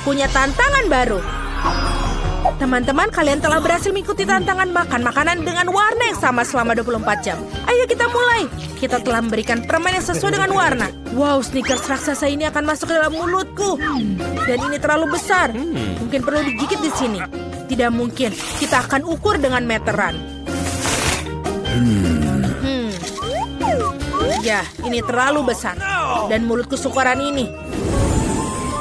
punya tantangan baru. Teman-teman, kalian telah berhasil mengikuti tantangan makan makanan dengan warna yang sama selama 24 jam. Ayo kita mulai. Kita telah memberikan permen yang sesuai dengan warna. Wow, Snickers raksasa ini akan masuk ke dalam mulutku. Dan ini terlalu besar. Mungkin perlu digigit di sini. Tidak mungkin. Kita akan ukur dengan meteran. Ya, ini terlalu besar. Dan mulutku syukuran ini.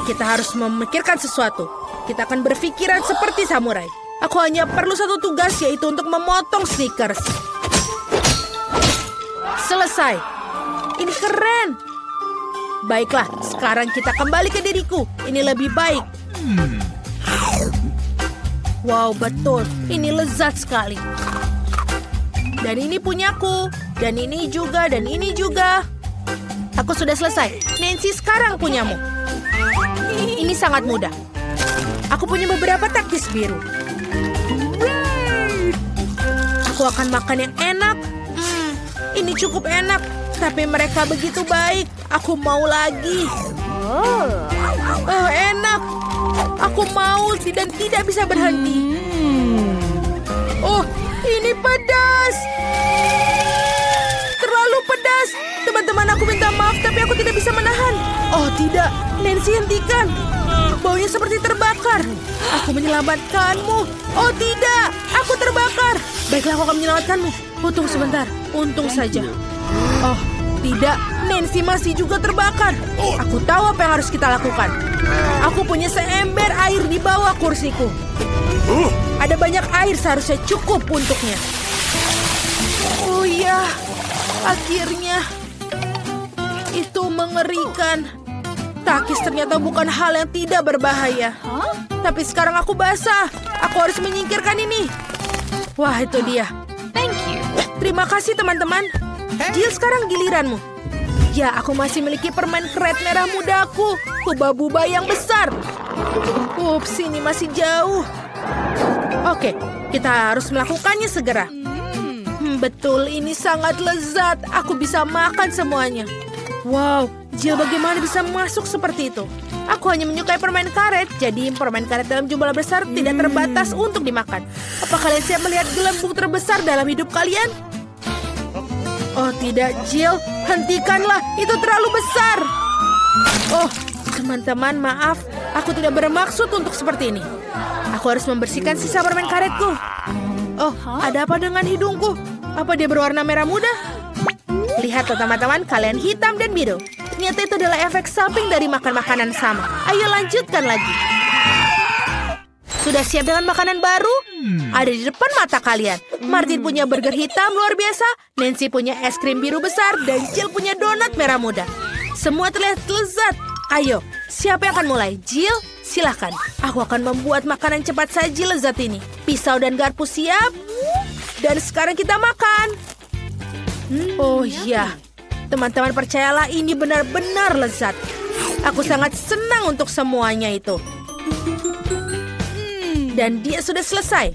Kita harus memikirkan sesuatu. Kita akan berpikiran seperti samurai. Aku hanya perlu satu tugas, yaitu untuk memotong Snickers. Selesai. Ini keren. Baiklah, sekarang kita kembali ke diriku. Ini lebih baik. Wow, betul. Ini lezat sekali. Dan ini punyaku. Dan ini juga, dan ini juga. Aku sudah selesai. Nancy, sekarang punyamu. Ini sangat mudah. Aku punya beberapa taktis biru. Aku akan makan yang enak. Ini cukup enak. Tapi mereka begitu baik. Aku mau lagi. Oh, enak. Aku mau dan tidak bisa berhenti. Oh, ini pedas. Terlalu pedas. Teman-teman, aku minta maaf, tapi aku tidak bisa menahan. Oh, tidak. Nancy, hentikan. Baunya seperti terbakar. Aku menyelamatkanmu. Oh, tidak. Aku terbakar. Baiklah, aku akan menyelamatkanmu. Tunggu sebentar. Untung saja. Oh, tidak. Nancy masih juga terbakar. Aku tahu apa yang harus kita lakukan. Aku punya seember air di bawah kursiku. Ada banyak air, seharusnya cukup untuknya. Oh ya, akhirnya. Itu mengerikan. Takis ternyata bukan hal yang tidak berbahaya. Tapi sekarang aku basah. Aku harus menyingkirkan ini. Wah, itu dia. Thank you. Terima kasih, teman-teman. Jill, sekarang giliranmu. Ya, aku masih memiliki permen keret merah mudaku. Buba-buba yang besar. Ups, ini masih jauh. Oke, kita harus melakukannya segera. Betul, ini sangat lezat. Aku bisa makan semuanya. Wow, Jill bagaimana bisa masuk seperti itu? Aku hanya menyukai permen karet, jadi permen karet dalam jumlah besar tidak terbatas untuk dimakan. Apa kalian siap melihat gelembung terbesar dalam hidup kalian? Oh tidak, Jill, hentikanlah, itu terlalu besar. Oh, teman-teman, maaf, aku tidak bermaksud untuk seperti ini. Aku harus membersihkan sisa permen karetku. Oh, ada apa dengan hidungku? Apa dia berwarna merah muda? Lihat teman-teman, kalian hitam dan biru. Ternyata itu adalah efek samping dari makan makanan sama. Ayo lanjutkan lagi. Sudah siap dengan makanan baru? Ada di depan mata kalian. Martin punya burger hitam luar biasa, Nancy punya es krim biru besar, dan Jill punya donat merah muda. Semua terlihat lezat. Ayo, siapa yang akan mulai? Jill, silahkan. Aku akan membuat makanan cepat saji lezat ini. Pisau dan garpu siap. Dan sekarang kita makan. Oh ya, teman-teman percayalah ini benar-benar lezat. Aku sangat senang untuk semuanya itu. Dan dia sudah selesai.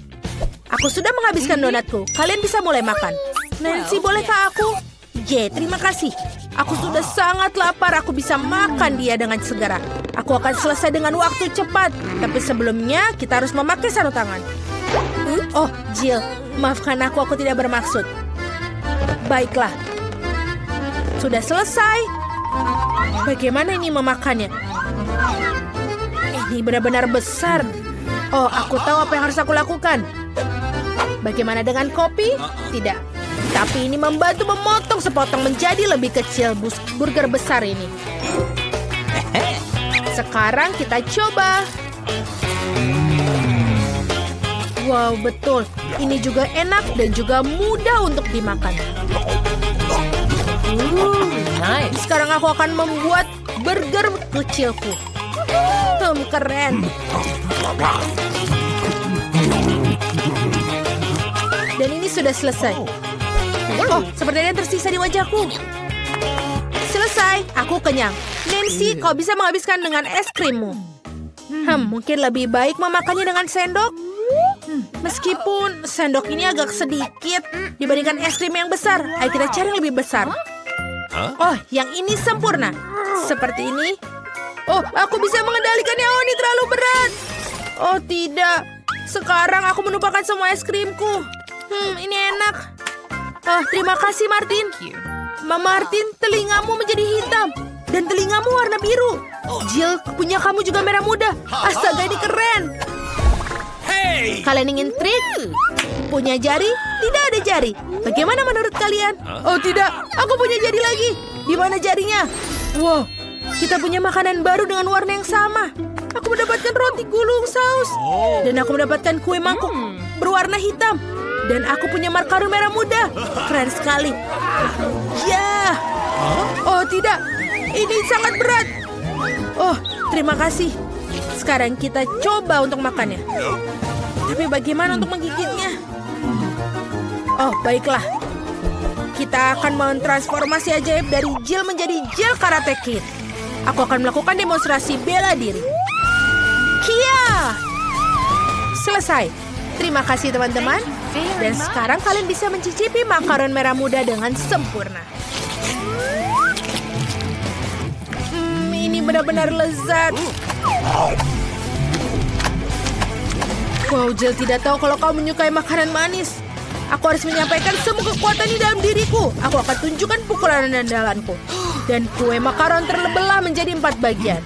Aku sudah menghabiskan donatku. Kalian bisa mulai makan. Nancy, bolehkah aku? Terima kasih. Aku sudah sangat lapar. Aku bisa makan dia dengan segera. Aku akan selesai dengan waktu cepat. Tapi sebelumnya kita harus memakai sarung tangan. Oh, Jill, maafkan aku tidak bermaksud. Baiklah. Sudah selesai. Bagaimana ini memakannya? Ini benar-benar besar. Oh, aku tahu apa yang harus aku lakukan. Bagaimana dengan kopi? Tidak. Tapi ini membantu memotong sepotong menjadi lebih kecil burger besar ini. Sekarang kita coba. Wow, betul. Ini juga enak dan juga mudah untuk dimakan. Nice. Sekarang aku akan membuat burger kecilku. Keren. Dan ini sudah selesai. Oh, seperti yang tersisa di wajahku. Selesai, aku kenyang. Nancy, kau bisa menghabiskan dengan es krimmu. Mungkin lebih baik memakannya dengan sendok. Meskipun sendok ini agak sedikit dibandingkan es krim yang besar. Ayo kita cari yang lebih besar. Oh, yang ini sempurna. Seperti ini. Oh, aku bisa mengendalikannya. Oh, ini terlalu berat. Oh tidak, sekarang aku menumpahkan semua es krimku. Ini enak. Oh, terima kasih Martin. Thank you. Martin, telingamu menjadi hitam. Dan telingamu warna biru. Jill, punya kamu juga merah muda. Astaga, ini keren. Hey! Kalian ingin trik? Punya jari? Tidak ada jari. Bagaimana menurut kalian? Oh tidak, aku punya jari lagi. Di mana jarinya? Wow, kita punya makanan baru dengan warna yang sama. Aku mendapatkan roti gulung saus. Dan aku mendapatkan kue mangkuk berwarna hitam. Dan aku punya makaron merah muda. Keren sekali. Ya. Oh tidak, ini sangat berat. Oh, terima kasih. Sekarang kita coba untuk makannya. Tapi bagaimana untuk menggigitnya? Oh, baiklah. Kita akan mentransformasi ajaib dari Jill menjadi Jill Karate Kid. Aku akan melakukan demonstrasi bela diri. Kia! Selesai. Terima kasih teman-teman. Dan sekarang kalian bisa mencicipi makaron merah muda dengan sempurna. Ini benar-benar lezat. Wow, Jill tidak tahu kalau kau menyukai makanan manis. Aku harus menyampaikan semua kekuatan di dalam diriku. Aku akan tunjukkan pukulan andalanku. Dan kue makaron terbelah menjadi 4 bagian.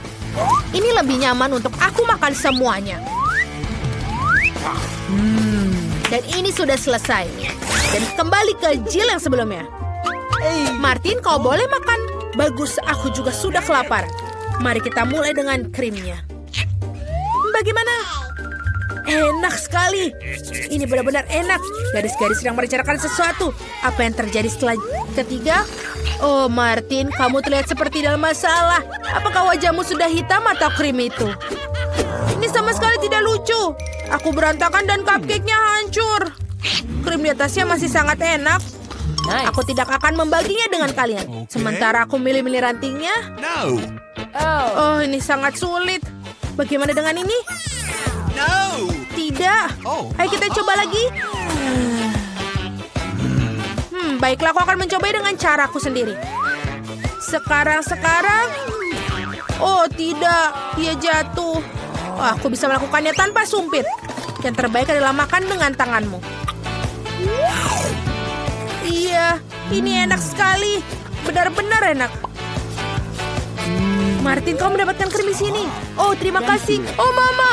Ini lebih nyaman untuk aku makan semuanya. Dan ini sudah selesai. Dan kembali ke Jill yang sebelumnya. Martin, kau boleh makan. Bagus, aku juga sudah kelaparan. Mari kita mulai dengan krimnya. Bagaimana? Enak sekali. Ini benar-benar enak. Garis-garis sedang merencanakan sesuatu. Apa yang terjadi setelah ketiga? Oh, Martin, kamu terlihat seperti dalam masalah. Apakah wajahmu sudah hitam atau krim itu? Ini sama sekali tidak lucu. Aku berantakan dan cupcake-nya hancur. Krim di atasnya masih sangat enak. Nice. Aku tidak akan membaginya dengan kalian. Sementara aku milih-milih rantingnya. No! Oh, ini sangat sulit. Bagaimana dengan ini? No! Tidak. Oh. Ayo kita coba lagi. Baiklah, aku akan mencoba dengan caraku sendiri. Sekarang. Oh, tidak. Dia jatuh. Oh, aku bisa melakukannya tanpa sumpit. Yang terbaik adalah makan dengan tanganmu. Iya, ini enak sekali. Benar-benar enak. Martin, kau mendapatkan krim di sini. Oh, terima kasih. Oh, Mama.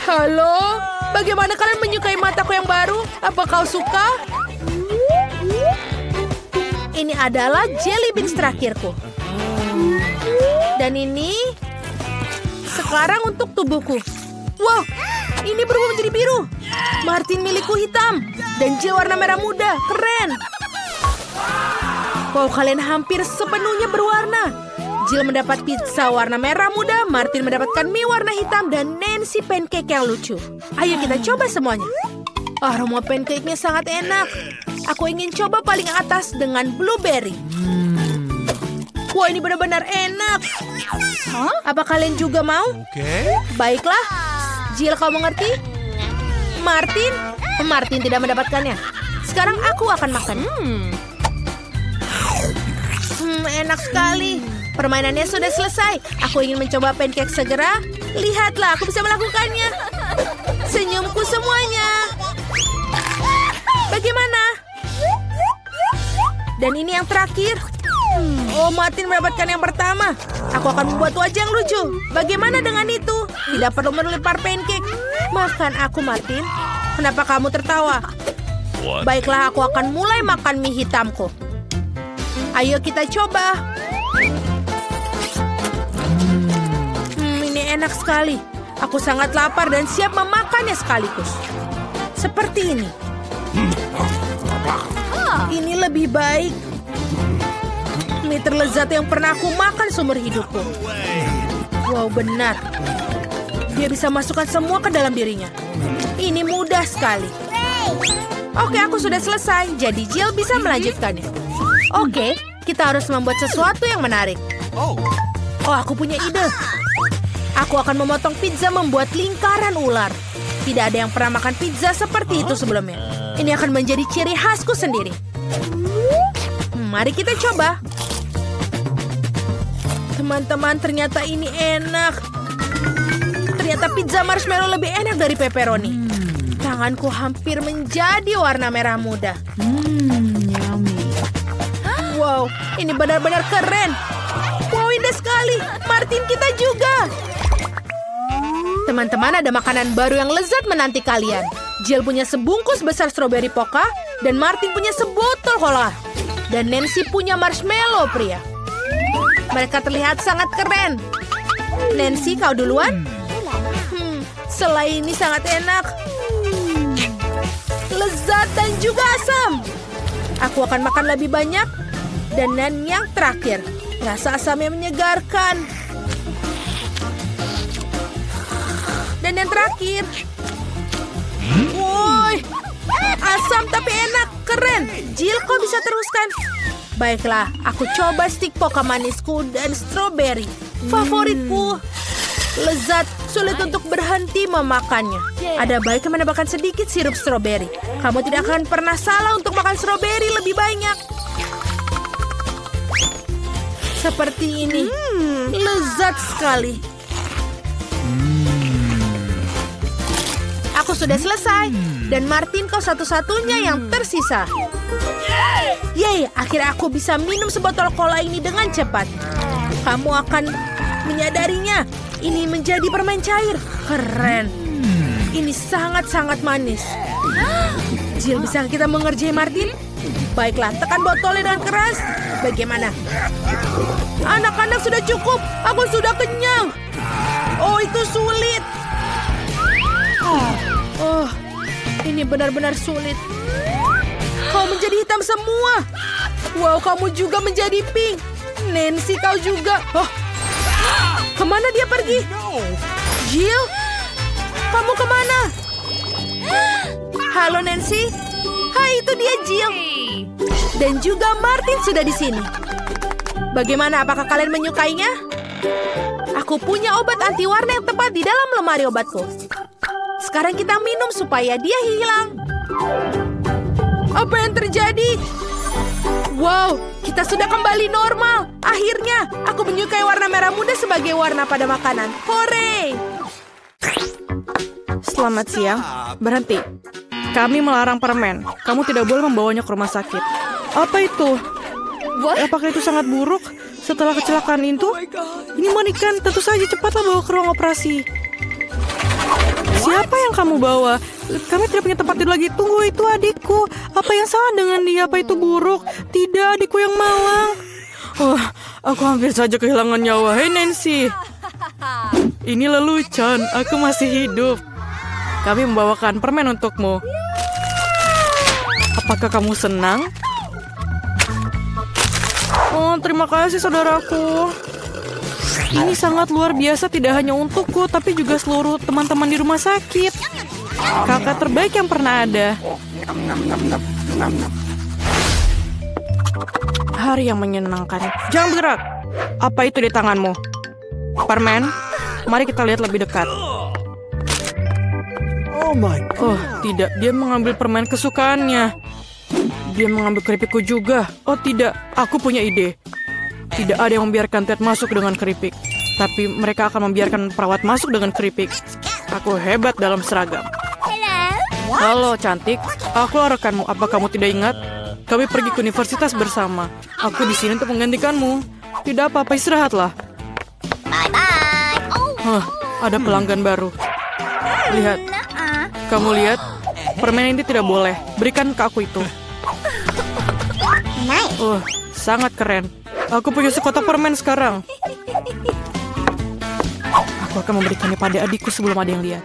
Halo, bagaimana kalian menyukai mataku yang baru? Apa kau suka? Ini adalah jelly beans terakhirku. Dan ini sekarang untuk tubuhku. Wow, ini berubah menjadi biru. Martin milikku hitam. Dan Jill warna merah muda. Keren. Wow, kalian hampir sepenuhnya berwarna. Jill mendapat pizza warna merah muda, Martin mendapatkan mie warna hitam, dan Nancy pancake yang lucu. Ayo kita coba semuanya. Aroma pancake-nya sangat enak. Aku ingin coba paling atas dengan blueberry. Wah, ini benar-benar enak. Apa kalian juga mau? Okay. Baiklah. Jill, kau mengerti? Martin tidak mendapatkannya. Sekarang aku akan makan. Enak sekali. Permainannya sudah selesai. Aku ingin mencoba pancake segera. Lihatlah, aku bisa melakukannya. Senyumku semuanya. Bagaimana? Dan ini yang terakhir. Oh, Martin mendapatkan yang pertama. Aku akan membuat wajah yang lucu. Bagaimana dengan itu? Tidak perlu melempar pancake. Makan aku, Martin. Kenapa kamu tertawa? What? Baiklah, aku akan mulai makan mie hitamku. Ayo kita coba. Ini enak sekali. Aku sangat lapar dan siap memakannya sekaligus. Seperti ini. Ini lebih baik. Mie terlezat yang pernah aku makan seumur hidupku. Wow, benar. Dia bisa masukkan semua ke dalam dirinya. Ini mudah sekali. Oke, aku sudah selesai. Jadi Jill bisa melanjutkannya. Oke, kita harus membuat sesuatu yang menarik. Oh. Oh, aku punya ide. Aku akan memotong pizza membuat lingkaran ular. Tidak ada yang pernah makan pizza seperti itu sebelumnya. Ini akan menjadi ciri khasku sendiri. Mari kita coba. Teman-teman, ternyata ini enak. Ternyata pizza marshmallow lebih enak dari pepperoni. Tanganku hampir menjadi warna merah muda. Yummy. Wow, ini benar-benar keren. Wow, indah sekali. Martin, kita juga. Teman-teman, ada makanan baru yang lezat menanti kalian. Jill punya sebungkus besar stroberi poka, dan Martin punya sebotol cola. Dan Nancy punya marshmallow pria. Mereka terlihat sangat keren. Nancy, kau duluan? Selai ini sangat enak. Lezat dan juga asam. Aku akan makan lebih banyak. Dan yang terakhir, rasa asamnya menyegarkan. Dan yang terakhir. Woi, asam tapi enak, keren. Jill, kau bisa teruskan? Baiklah, aku coba stik poka manisku dan stroberi. Favoritku. Lezat, sulit untuk berhenti memakannya. Ada baiknya menambahkan sedikit sirup stroberi. Kamu tidak akan pernah salah untuk makan stroberi lebih banyak. Seperti ini. Lezat sekali. Aku sudah selesai. Dan Martin, kau satu-satunya yang tersisa. Yeay, akhirnya aku bisa minum sebotol cola ini dengan cepat. Kamu akan menyadarinya. Ini menjadi permen cair. Keren. Ini sangat-sangat manis. Jill, bisa kita mengerjai Martin? Baiklah, tekan botolnya dengan keras. Bagaimana? Anak-anak, sudah cukup. Aku sudah kenyang. Oh, itu sulit. Oh, ini benar-benar sulit. Kau menjadi hitam semua. Wow, kamu juga menjadi pink. Nancy, kau juga. Oh, kemana dia pergi? Jill? Kamu kemana? Halo, Nancy. Hai, itu dia Jill. Dan juga Martin sudah di sini. Bagaimana? Apakah kalian menyukainya? Aku punya obat anti warna yang tepat di dalam lemari obatku. Sekarang kita minum supaya dia hilang. Apa yang terjadi? Wow, kita sudah kembali normal. Akhirnya, aku menyukai warna merah muda sebagai warna pada makanan. Hore! Selamat siang. Berhenti. Kami melarang permen. Kamu tidak boleh membawanya ke rumah sakit. Apa itu? Apakah itu sangat buruk? Setelah kecelakaan itu? Ini mengerikan. Tentu saja cepatlah bawa ke ruang operasi. Siapa yang kamu bawa? Kami tidak punya tempat tidur lagi. Tunggu, itu adikku. Apa yang salah dengan dia? Apa itu buruk? Tidak, adikku yang malang. Oh, aku hampir saja kehilangan nyawa. Hei Nancy. Ini lelucon. Aku masih hidup. Kami membawakan permen untukmu. Apakah kamu senang? Oh, terima kasih saudaraku. Ini sangat luar biasa, tidak hanya untukku, tapi juga seluruh teman-teman di rumah sakit. Kakak terbaik yang pernah ada. Hari yang menyenangkan. Jangan bergerak. Apa itu di tanganmu? Permen? Mari kita lihat lebih dekat. Oh, tidak. Dia mengambil permen kesukaannya. Dia mengambil keripikku juga. Oh, tidak. Aku punya ide. Tidak ada yang membiarkan Ted masuk dengan keripik. Tapi mereka akan membiarkan perawat masuk dengan keripik. Aku hebat dalam seragam. Halo, cantik. Aku rekanmu. Apa kamu tidak ingat? Kami pergi ke universitas bersama. Aku di sini untuk menggantikanmu. Tidak apa-apa, istirahatlah. Ada pelanggan baru. Lihat. Kamu lihat? Permen ini tidak boleh. Berikan ke aku itu. Sangat keren. Aku punya sekotak permen sekarang. Aku akan memberikannya pada adikku sebelum ada yang lihat.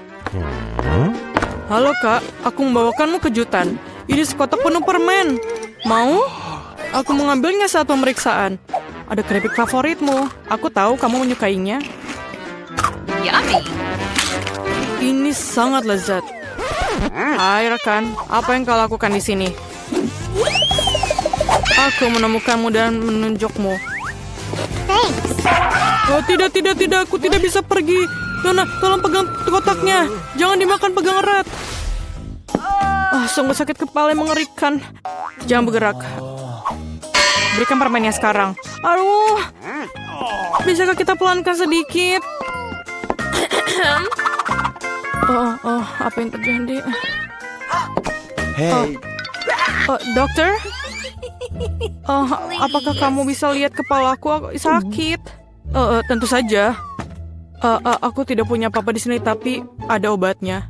Halo kak, aku membawakanmu kejutan. Ini sekotak penuh permen. Mau? Aku mengambilnya saat pemeriksaan. Ada keripik favoritmu. Aku tahu kamu menyukainya. Yummy. Ini sangat lezat. Hai rekan, apa yang kau lakukan di sini? Aku menemukanmu dan menunjukmu. Oh tidak, aku tidak bisa pergi. Nona, tolong pegang kotaknya. Jangan dimakan, pegang erat. Sungguh sakit kepala yang mengerikan. Jangan bergerak. Berikan permennya sekarang. Aduh, bisakah kita pelankan sedikit? Apa yang terjadi? Hey. Dokter? Apakah kamu bisa lihat kepalaku? Aku sakit. Tentu saja. Aku tidak punya apa-apa di sini, tapi ada obatnya.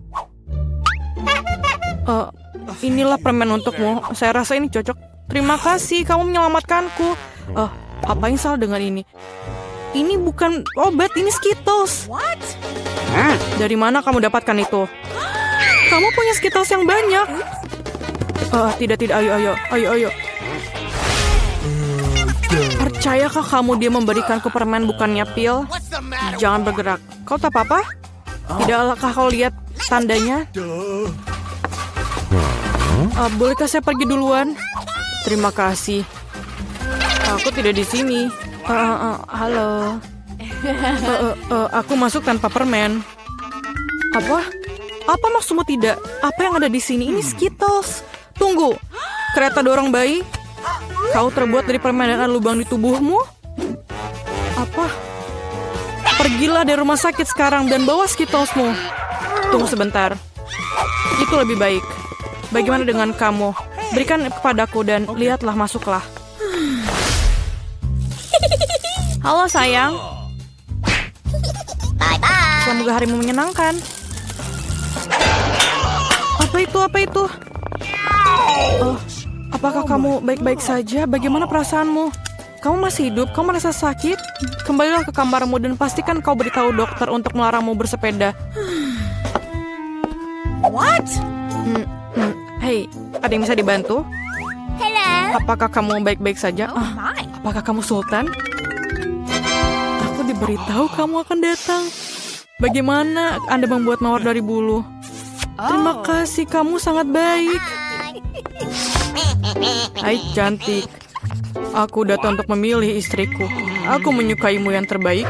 Inilah permen untukmu. Saya rasa ini cocok. Terima kasih, kamu menyelamatkanku. Apa yang salah dengan ini? Ini bukan obat, ini Skittles. What? Dari mana kamu dapatkan itu? Kamu punya Skittles yang banyak. Tidak, ayo. Percayakah kamu dia memberikanku permen bukannya pil? Jangan bergerak. Kau tak apa-apa? Tidakkah kau lihat tandanya? Bolehkah saya pergi duluan? Terima kasih. Aku tidak di sini. Halo. Aku masuk tanpa permen. Apa? Apa maksudmu tidak? Apa yang ada di sini? Ini Skittles. Tunggu. Kereta dorong bayi? Kau terbuat dari permen dan ada lubang di tubuhmu? Apa? Pergilah dari rumah sakit sekarang dan bawa Skittlesmu. Tunggu sebentar. Itu lebih baik. Bagaimana dengan kamu? Berikan kepadaku dan lihatlah, masuklah. Halo sayang. Semoga harimu menyenangkan. Apa itu? Apakah kamu baik-baik saja? Bagaimana perasaanmu? Kamu masih hidup? Kamu merasa sakit? Kembalilah ke kamarmu dan pastikan kau beritahu dokter untuk melarangmu bersepeda. What? Hei, ada yang bisa dibantu? Hello. Apakah kamu baik-baik saja? My. Apakah kamu Sultan? Aku diberitahu kamu akan datang. Bagaimana Anda membuat mawar dari bulu? Terima kasih, kamu sangat baik. Hai cantik. Aku datang untuk memilih istriku. Aku menyukaimu yang terbaik.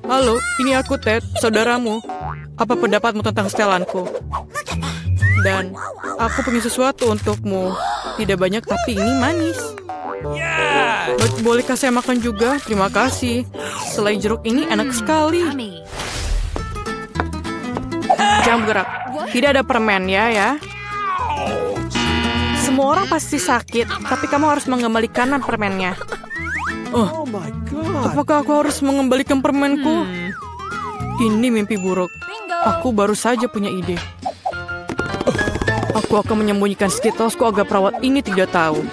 Halo, ini aku Ted, saudaramu. Apa pendapatmu tentang setelanku? Dan aku punya sesuatu untukmu. Tidak banyak tapi ini manis. Bolehkah saya makan juga? Terima kasih. Selai jeruk ini enak sekali. Yummy. Jangan bergerak. Tidak ada permen ya. Semua orang pasti sakit, tapi kamu harus mengembalikan permennya. Oh my God. Apakah aku harus mengembalikan permenku? Ini mimpi buruk. Aku baru saja punya ide. Aku akan menyembunyikan Skittlesku agar perawat ini tidak tahu.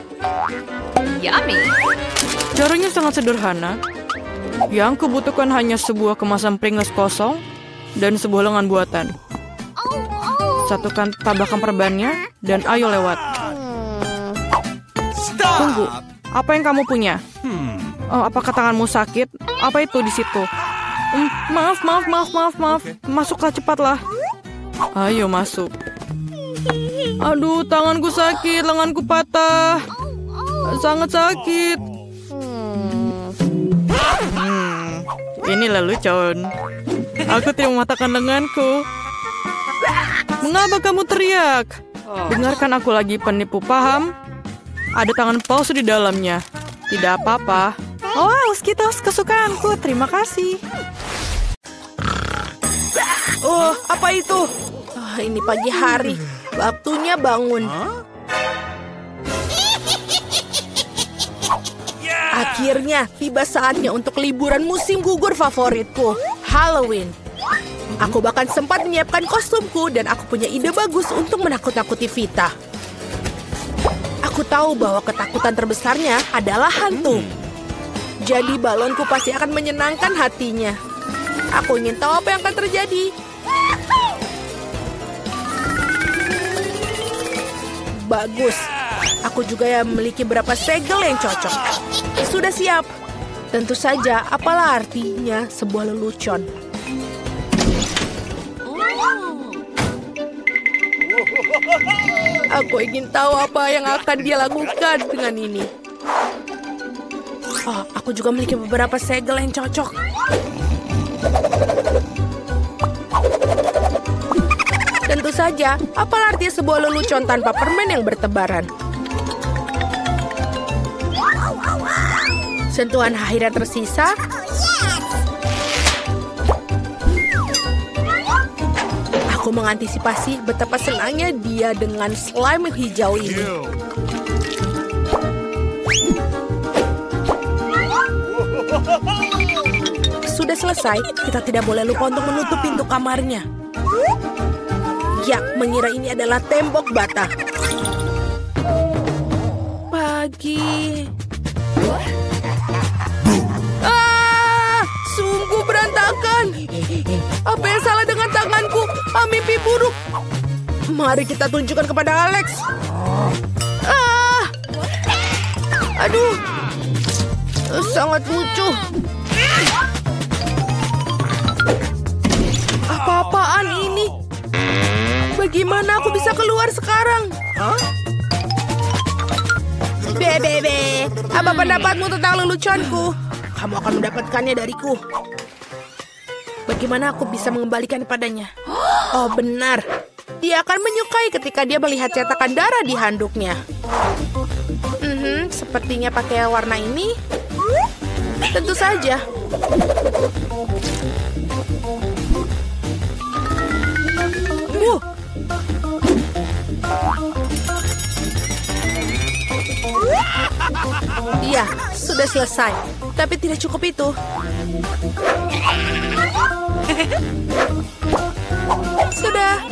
Yummy. Caranya sangat sederhana. Yang kubutuhkan hanya sebuah kemasan Pringles kosong dan sebuah lengan buatan. Satukan tabakan perbannya dan ayo lewat. Tunggu, apa yang kamu punya? Apakah tanganmu sakit? Apa itu di situ? Maaf. Masuklah cepatlah. Ayo masuk. Aduh, tanganku sakit, lenganku patah. Sangat sakit. Ini lelucon. Aku tidak mematahkan lenganku. Mengapa kamu teriak? Dengarkan aku lagi, penipu, paham? Ada tangan palsu di dalamnya. Tidak apa-apa. Wow, Skittles kesukaanku. Terima kasih. Oh, apa itu? Ini pagi hari. Waktunya bangun. Akhirnya tiba saatnya untuk liburan musim gugur favoritku, Halloween. Aku bahkan sempat menyiapkan kostumku dan aku punya ide bagus untuk menakut-nakuti Vita. Aku tahu bahwa ketakutan terbesarnya adalah hantu. Jadi balonku pasti akan menyenangkan hatinya. Aku ingin tahu apa yang akan terjadi. Bagus. Aku juga memiliki beberapa segel yang cocok. Sudah siap. Tentu saja, apalah artinya sebuah lelucon. Aku ingin tahu apa yang akan dia lakukan dengan ini. Oh, aku juga memiliki beberapa segel yang cocok. Tentu saja, apalah artinya sebuah lelucon tanpa permen yang bertebaran. Sentuhan akhir yang tersisa. Aku mengantisipasi betapa senangnya dia dengan slime hijau ini. Sudah selesai, kita tidak boleh lupa untuk menutup pintu kamarnya. Yak mengira ini adalah tembok bata. Pagi. Sungguh berantakan. Apa yang salah dengan tanganku? Mimpi buruk. Mari kita tunjukkan kepada Alex. Aduh. Sangat lucu. Apa-apaan ini? Bagaimana aku bisa keluar sekarang? Bebe, apa pendapatmu tentang leluconku? Kamu akan mendapatkannya dariku. Bagaimana aku bisa mengembalikan padanya? Oh benar, dia akan menyukai ketika dia melihat cetakan darah di handuknya. Sepertinya pakai warna ini. Tentu saja. Iya, sudah selesai. Tapi tidak cukup itu. Sudah.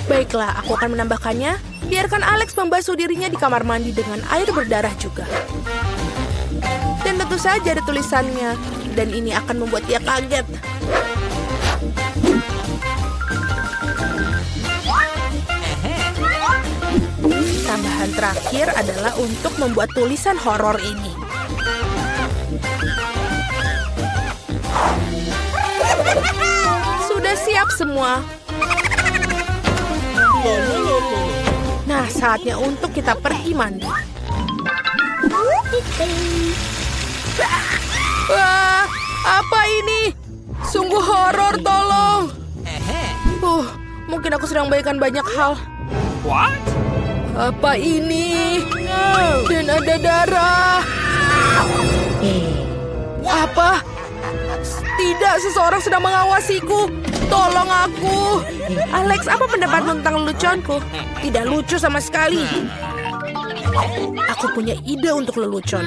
Baiklah, aku akan menambahkannya. Biarkan Alex membasuh dirinya di kamar mandi dengan air berdarah juga. Dan tentu saja ada tulisannya. Dan ini akan membuat dia kaget. Tambahan terakhir adalah untuk membuat tulisan horor ini. Sudah siap semua. Nah, saatnya untuk kita pergi mandi. Wah, apa ini? Sungguh horor, tolong. Mungkin aku sedang membayangkan banyak hal. What? Apa ini? Dan ada darah. Apa? Tidak, seseorang sedang mengawasiku. Tolong aku. Alex, apa pendapatmu tentang leluconku? Tidak lucu sama sekali. Aku punya ide untuk lelucon.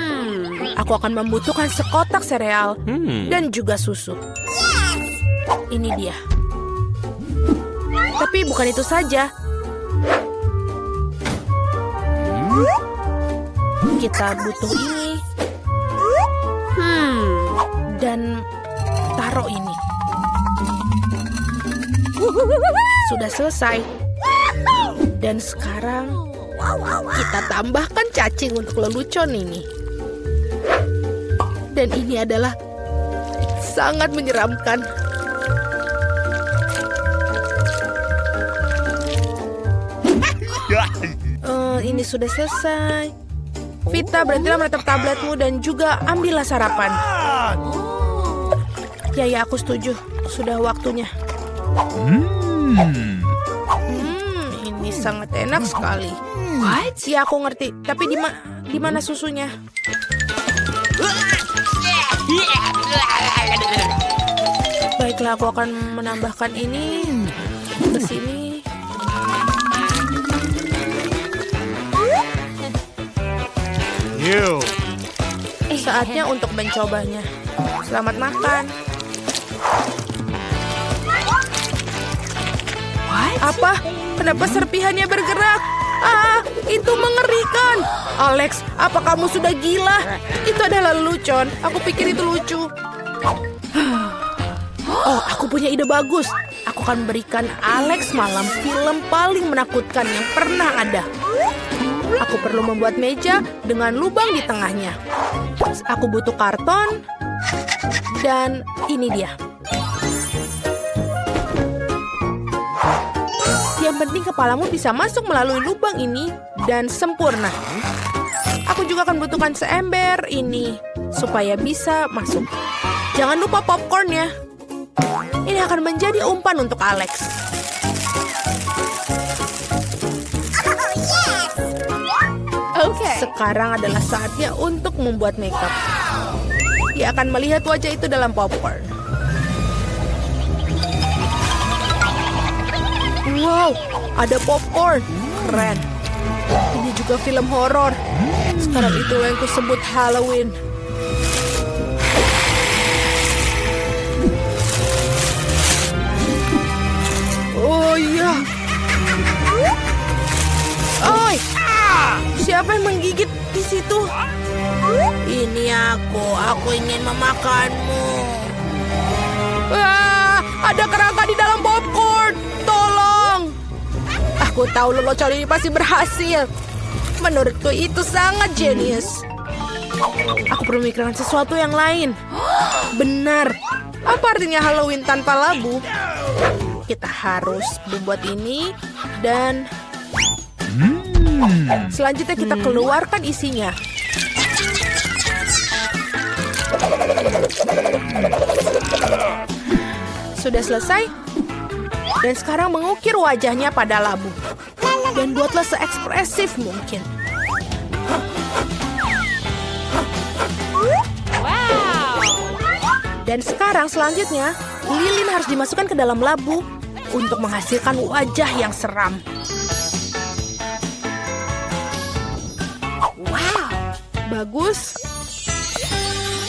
Aku akan membutuhkan sekotak sereal dan juga susu. Ini dia. Tapi bukan itu saja. Kita butuh ini. Dan taruh ini. Sudah selesai. Dan sekarang kita tambahkan cacing untuk lelucon ini. Dan ini adalah sangat menyeramkan. Ini sudah selesai. Vita, berhentilah menatap tabletmu dan juga ambillah sarapan. Ya, aku setuju. Sudah waktunya. Ini sangat enak sekali. What? Ya, aku ngerti. Tapi di mana susunya? Baiklah, aku akan menambahkan ini ke sini. Saatnya untuk mencobanya. Selamat makan. Apa? Kenapa serpihannya bergerak? Itu mengerikan. Alex, apa kamu sudah gila? Itu adalah lelucon. Aku pikir itu lucu. Oh, aku punya ide bagus. Aku akan berikan Alex malam film paling menakutkan yang pernah ada. Aku perlu membuat meja dengan lubang di tengahnya. Aku butuh karton. Dan ini dia. Yang penting kepalamu bisa masuk melalui lubang ini dan sempurna. Aku juga akan butuhkan seember ini supaya bisa masuk. Jangan lupa popcornnya. Ini akan menjadi umpan untuk Alex. Sekarang adalah saatnya untuk membuat makeup. Dia akan melihat wajah itu dalam popcorn. Wow, ada popcorn. Keren. Ini juga film horor. Sekarang itu yang kusebut Halloween. Oh iya. Oi, siapa yang menggigit di situ? Ini aku ingin memakanmu. Ada kerangka di dalam popcorn. Tolong. Aku tahu lelucon ini pasti berhasil. Menurutku itu sangat jenius. Aku perlu memikirkan sesuatu yang lain. Benar. Apa artinya Halloween tanpa labu? Kita harus membuat ini dan selanjutnya kita keluarkan isinya. Sudah selesai. Dan sekarang mengukir wajahnya pada labu. Dan buatlah seekspresif mungkin. Dan sekarang selanjutnya, lilin harus dimasukkan ke dalam labu untuk menghasilkan wajah yang seram. Wow, bagus.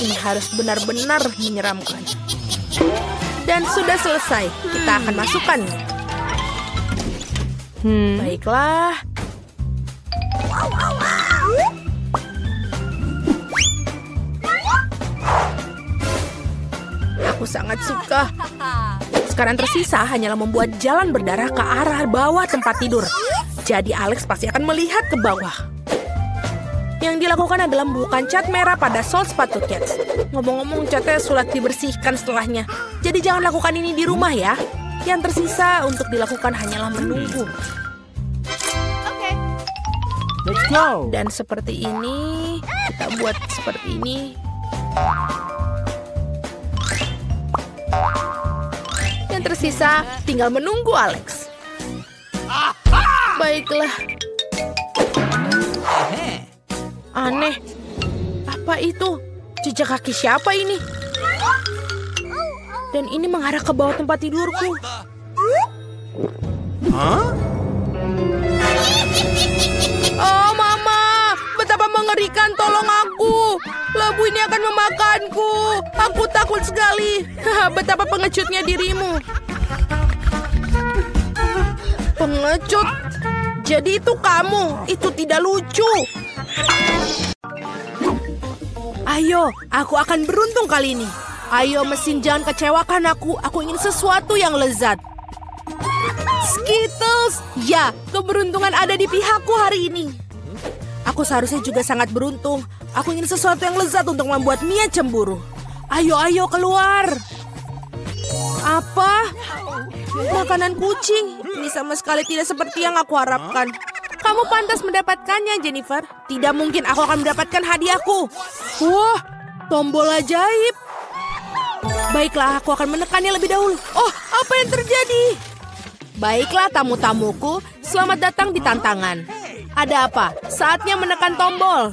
Ini harus benar-benar menyeramkan. Dan sudah selesai. Kita akan masukkan. Baiklah. Aku sangat suka. Sekarang tersisa hanyalah membuat jalan berdarah ke arah bawah tempat tidur. Jadi Alex pasti akan melihat ke bawah. Yang dilakukan adalah membubuhkan cat merah pada sol sepatu Cats. Ngomong-ngomong, catnya sulit dibersihkan setelahnya. Jadi jangan lakukan ini di rumah ya. Yang tersisa untuk dilakukan hanyalah menunggu. Let's go. Dan seperti ini, kita buat seperti ini. Yang tersisa tinggal menunggu Alex. Baiklah. Aneh. Apa itu? Jejak kaki siapa ini? Dan ini mengarah ke bawah tempat tidurku. Oh, Mama. Betapa mengerikan. Tolong aku. Labu ini akan memakanku. Aku takut sekali. Betapa pengecutnya dirimu. Pengecut? Jadi itu kamu. Itu tidak lucu. Ayo, aku akan beruntung kali ini. Ayo mesin, jangan kecewakan aku. Aku ingin sesuatu yang lezat. Skittles! Ya, keberuntungan ada di pihakku hari ini. Aku seharusnya juga sangat beruntung. Aku ingin sesuatu yang lezat untuk membuat Mia cemburu. Ayo, ayo keluar. Apa? Makanan kucing. Ini sama sekali tidak seperti yang aku harapkan. Kamu pantas mendapatkannya, Jennifer. Tidak mungkin aku akan mendapatkan hadiahku. Wah, tombol ajaib. Baiklah, aku akan menekannya lebih dahulu. Oh, apa yang terjadi? Baiklah, tamu-tamuku. Selamat datang di tantangan. Ada apa? Saatnya menekan tombol.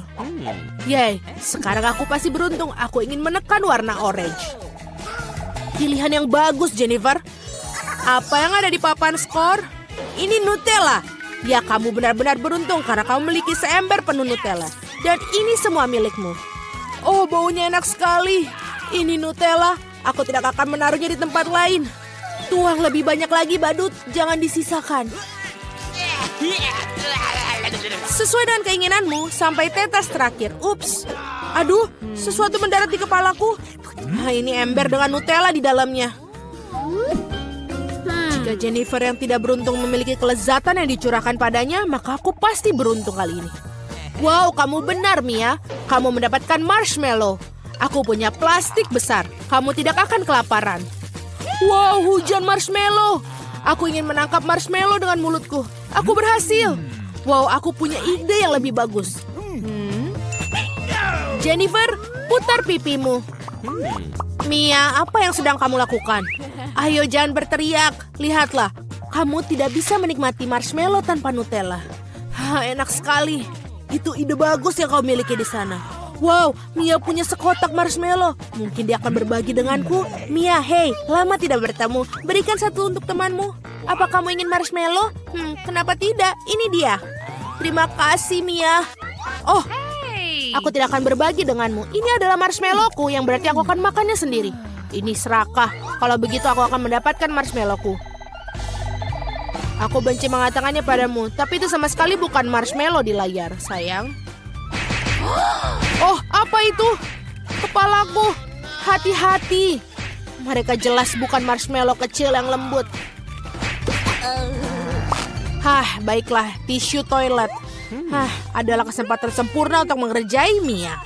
Yay, sekarang aku pasti beruntung. Aku ingin menekan warna orange. Pilihan yang bagus, Jennifer. Apa yang ada di papan skor? Ini Nutella. Ya, kamu benar-benar beruntung karena kamu memiliki seember penuh Nutella. Dan ini semua milikmu. Oh, baunya enak sekali. Ini Nutella. Aku tidak akan menaruhnya di tempat lain. Tuang lebih banyak lagi, badut. Jangan disisakan. Sesuai dengan keinginanmu, sampai tetes terakhir. Ups. Aduh, sesuatu mendarat di kepalaku. Nah, ini ember dengan Nutella di dalamnya. Jika Jennifer yang tidak beruntung memiliki kelezatan yang dicurahkan padanya, maka aku pasti beruntung kali ini. Wow, kamu benar, Mia. Kamu mendapatkan marshmallow. Aku punya plastik besar. Kamu tidak akan kelaparan. Wow, hujan marshmallow. Aku ingin menangkap marshmallow dengan mulutku. Aku berhasil. Wow, aku punya ide yang lebih bagus. Jennifer, putar pipimu. Mia, apa yang sedang kamu lakukan? Ayo, jangan berteriak. Lihatlah, kamu tidak bisa menikmati marshmallow tanpa Nutella. Enak sekali. Itu ide bagus yang kau miliki di sana. Wow, Mia punya sekotak marshmallow. Mungkin dia akan berbagi denganku. Mia, hey, lama tidak bertemu. Berikan satu untuk temanmu. Apa kamu ingin marshmallow? Kenapa tidak? Ini dia. Terima kasih, Mia. Oh, aku tidak akan berbagi denganmu. Ini adalah marshmallowku, yang berarti aku akan makannya sendiri. Ini serakah. Kalau begitu aku akan mendapatkan marshmallowku. Aku benci mengatakannya padamu, tapi itu sama sekali bukan marshmallow di layar, sayang. Oh, apa itu? Kepalaku. Hati-hati. Mereka jelas bukan marshmallow kecil yang lembut. Baiklah, tisu toilet. Adalah kesempatan sempurna untuk mengerjai Mia.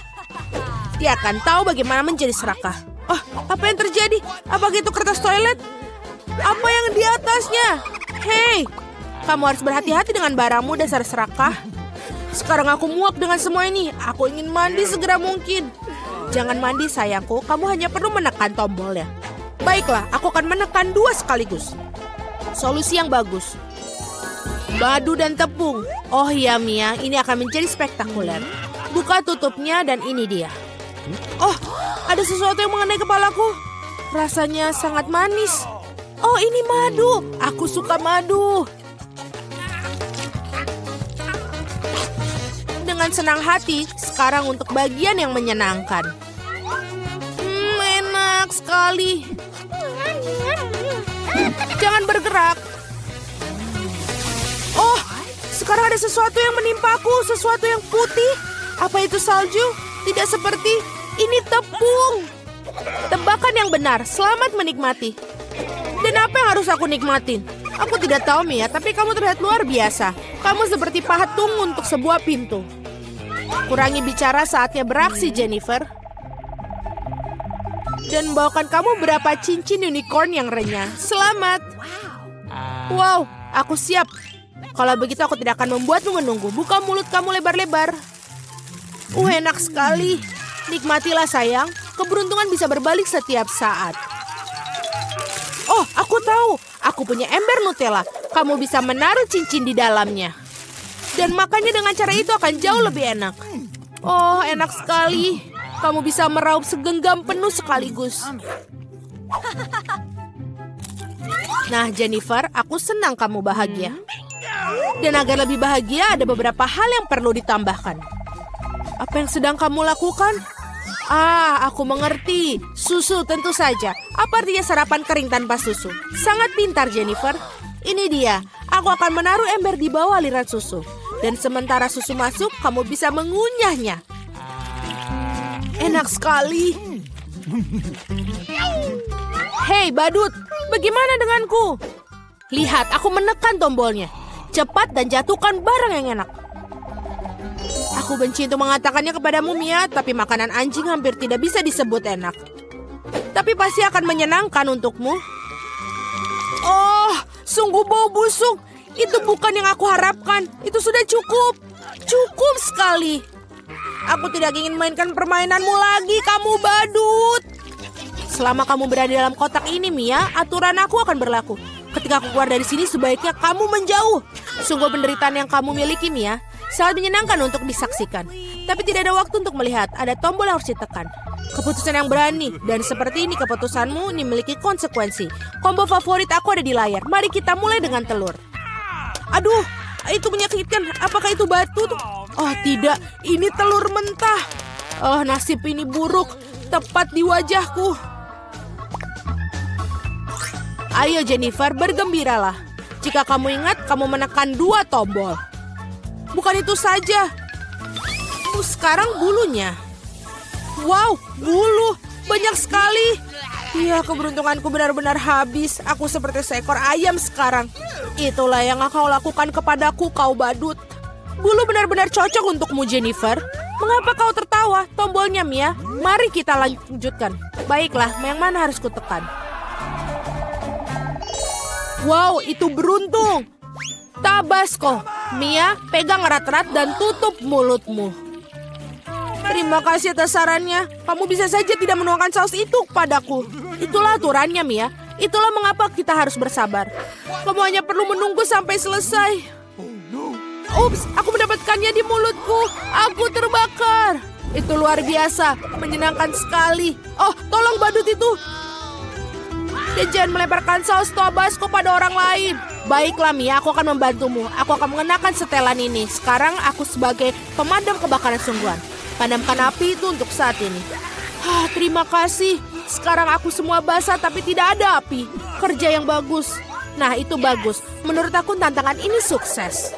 Dia akan tahu bagaimana menjadi serakah. Oh, apa yang terjadi? Apakah itu kertas toilet? Apa yang di atasnya? Hei, kamu harus berhati-hati dengan barangmu, dasar serakah. Sekarang aku muak dengan semua ini. Aku ingin mandi segera mungkin. Jangan mandi, sayangku. Kamu hanya perlu menekan tombolnya. Baiklah, aku akan menekan 2 sekaligus. Solusi yang bagus. Madu dan tepung. Oh iya, Mia, ini akan menjadi spektakuler. Buka tutupnya dan ini dia. Oh, ada sesuatu yang mengenai kepalaku. Rasanya sangat manis. Oh, ini madu. Aku suka madu. Dengan senang hati, sekarang untuk bagian yang menyenangkan. Enak sekali. Jangan bergerak. Oh, sekarang ada sesuatu yang menimpaku, sesuatu yang putih. Apa itu salju? Tidak seperti, ini tepung. Tebakan yang benar, selamat menikmati. Dan apa yang harus aku nikmatin? Aku tidak tahu, Mia, tapi kamu terlihat luar biasa. Kamu seperti patung untuk sebuah pintu. Kurangi bicara, saatnya beraksi, Jennifer. Dan bawakan kamu berapa cincin unicorn yang renyah. Selamat. Wow, aku siap. Kalau begitu aku tidak akan membuatmu menunggu. Buka mulut kamu lebar-lebar. Enak sekali. Nikmatilah, sayang. Keberuntungan bisa berbalik setiap saat. Oh, aku tahu. Aku punya ember Nutella. Kamu bisa menaruh cincin di dalamnya. Dan makannya dengan cara itu akan jauh lebih enak. Oh, enak sekali. Kamu bisa meraup segenggam penuh sekaligus. Nah, Jennifer, aku senang kamu bahagia. Dan agar lebih bahagia, ada beberapa hal yang perlu ditambahkan. Apa yang sedang kamu lakukan? Aku mengerti. Susu tentu saja. Apa artinya sarapan kering tanpa susu? Sangat pintar, Jennifer. Ini dia. Aku akan menaruh ember di bawah aliran susu. Dan sementara susu masuk, kamu bisa mengunyahnya. Enak sekali. Hei, badut. Bagaimana denganku? Lihat, aku menekan tombolnya. Cepat dan jatuhkan barang yang enak. Aku benci untuk mengatakannya kepadamu, Mia, tapi makanan anjing hampir tidak bisa disebut enak. Tapi pasti akan menyenangkan untukmu. Oh, sungguh bau busuk. Itu bukan yang aku harapkan. Itu sudah cukup. Cukup sekali. Aku tidak ingin mainkan permainanmu lagi, kamu badut. Selama kamu berada dalam kotak ini, Mia, aturan aku akan berlaku. Ketika aku keluar dari sini, sebaiknya kamu menjauh. Sungguh penderitaan yang kamu miliki, Mia. Sangat menyenangkan untuk disaksikan. Tapi tidak ada waktu untuk melihat. Ada tombol yang harus ditekan. Keputusan yang berani. Dan seperti ini keputusanmu ini memiliki konsekuensi. Combo favorit aku ada di layar. Mari kita mulai dengan telur. Aduh, itu menyakitkan. Apakah itu batu? Oh tidak, ini telur mentah. Oh, nasib ini buruk. Tepat di wajahku. Ayo Jennifer, bergembiralah. Jika kamu ingat, kamu menekan 2 tombol. Bukan itu saja. Sekarang bulunya. Wow, bulu. Banyak sekali. Ya, keberuntunganku benar-benar habis. Aku seperti seekor ayam sekarang. Itulah yang kau lakukan kepadaku, kau badut. Bulu benar-benar cocok untukmu, Jennifer. Mengapa kau tertawa? Tombolnya, Mia. Mari kita lanjutkan. Baiklah, yang mana harus kutekan? Wow, itu beruntung. Tabasco. Mia, pegang erat-erat dan tutup mulutmu. Terima kasih atas sarannya. Kamu bisa saja tidak menuangkan saus itu padaku. Itulah aturannya, Mia. Itulah mengapa kita harus bersabar. Kamu hanya perlu menunggu sampai selesai. Ups, aku mendapatkannya di mulutku. Aku terbakar. Itu luar biasa, menyenangkan sekali. Oh, tolong badut itu. Dan jangan melemparkan saus Tabasco pada orang lain. Baiklah Mia, aku akan membantumu. Aku akan mengenakan setelan ini. Sekarang aku sebagai pemadam kebakaran sungguhan. Padamkan api itu untuk saat ini. Terima kasih. Sekarang aku semua basah tapi tidak ada api. Kerja yang bagus. Nah, itu bagus. Menurut aku tantangan ini sukses.